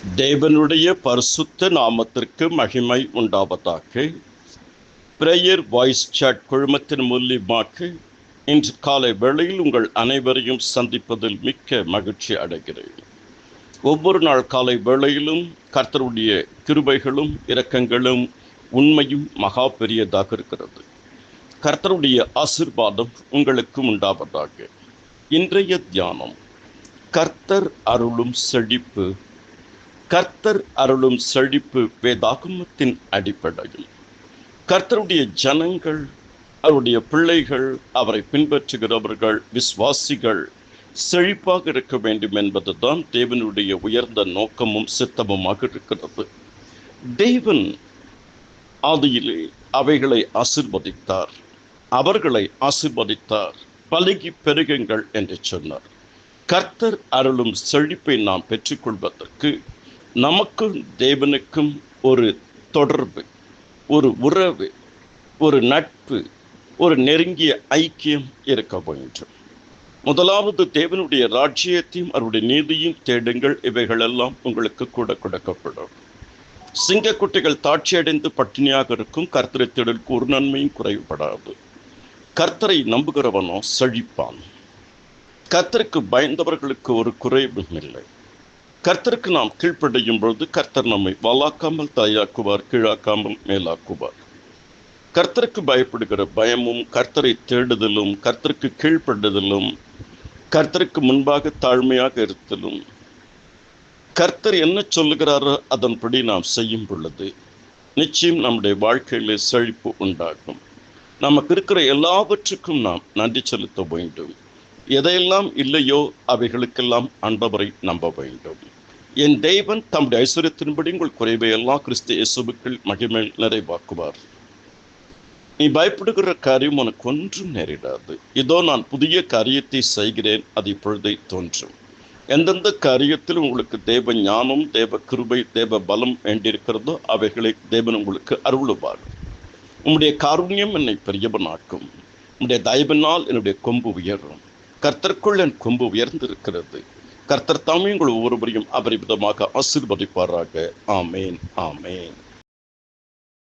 தேவனுடைய பரிசுத்த நாமத்திற்கு மகிமை உண்டாவதாக. பிரேயர் வாய்ஸ் சாட் குழுமத்தின் மூலியமாக இன்று காலை வேளையில் உங்கள் அனைவரையும் சந்திப்பதில் மிக்க மகிழ்ச்சி அடைகிறேன். ஒவ்வொரு நாள் காலை வேளையிலும் கர்த்தருடைய கிருபைகளும் இரக்கங்களும் உண்மையும் மகா பெரியதாக இருக்கிறது. கர்த்தருடைய ஆசீர்வாதம் உங்களுக்கு உண்டாவதாக. இன்றைய தியானம், கர்த்தர் அருளும் செழிப்பு. கர்த்தர் அருளும் செழிப்பு வேதாகமத்தின் அடிப்படையில் கர்த்தருடைய ஜனங்கள், அவருடைய பிள்ளைகள், அவரை பின்பற்றுகிறவர்கள், விசுவாசிகள் செழிப்பாக இருக்க வேண்டும் என்பதுதான் தேவனுடைய உயர்ந்த நோக்கமும் சித்தமுமாக இருக்கிறது. தேவன் ஆதியிலே அவைகளை ஆசீர்வதித்தார், அவர்களை ஆசீர்வதித்தார், பலுகி பெருகுங்கள் என்று சொன்னார். கர்த்தர் அருளும் செழிப்பை நாம் பெற்றுக்கொள்வதற்கு நமக்கும் தேவனுக்கும் ஒரு தொடர்பு, ஒரு உறவு, ஒரு நட்பு, ஒரு நெருங்கிய ஐக்கியம் இருக்க வேண்டும். முதலாவது தேவனுடைய ராஜ்யத்தையும் அவருடைய நீதியும் தேடுங்கள், இவைகளெல்லாம் உங்களுக்கு கூட கொடுக்கப்படும். சிங்கக்குட்டிகள் தாட்சியடைந்து பட்டினியாக இருக்கும், கர்த்தரை தேடலுக்கு ஒரு நன்மையும் குறைபடாது. கர்த்தரை நம்புகிறவனோ செழிப்பான். கர்த்தருக்கு பயந்தவர்களுக்கு ஒரு குறைவும் இல்லை. கர்த்தருக்கு நாம் கீழ்ப்படையும் பொழுது கர்த்தர் நம்மை வாலாக்காமல் தாயாக்குவார், கீழாக்காமல் மேலாக்குவார். கர்த்தருக்கு பயப்படுகிற பயமும், கர்த்தரை தேடுதலும், கர்த்தருக்கு கீழ்ப்படுதலும், கர்த்தருக்கு முன்பாக தாழ்மையாக இருத்தலும், கர்த்தர் என்ன சொல்லுகிறாரோ அதன்படி நாம் செய்யும் பொழுது நிச்சயம் நம்முடைய வாழ்க்கையிலே செழிப்பு உண்டாகும். நமக்கு இருக்கிற எல்லாவற்றுக்கும் நாம் நன்றி செலுத்த வேண்டும். எதையெல்லாம் இல்லையோ அவைகளுக்கெல்லாம் ஆண்டவரை நம்ப வேண்டும். என் தேவன் தம்முடைய ஐஸ்வர்யத்தின்படி உங்கள் குறைவை எல்லாம் கிறிஸ்து இயேசுவுக்குள் மகிமை நிறைவாக்குவார். நீ பயப்படுகிற காரியம் உனக்கு ஒன்றும் நேரிடாது. இதோ நான் புதிய காரியத்தை செய்கிறேன், அது இப்பொழுதே தோன்றும். எந்தெந்த காரியத்தில் உங்களுக்கு தேவ ஞானம், தேவ கிருபை, தேவ பலம் வேண்டியிருக்கிறதோ அவைகளை தேவன் உங்களுக்கு அருளுவார். உம்முடைய காருண்யம் என்னை பெரியவனாக்கும். உம்முடைய தயவினால் என்னுடைய கொம்பு உயரும். கர்த்தருக்குள் என் கொம்பு உயர்ந்திருக்கிறது. கர்த்தர் தாமே உங்கள் ஒவ்வொருவரையும் அபரிமிதமாக ஆசீர்வதிப்பாராக. ஆமேன், ஆமேன்.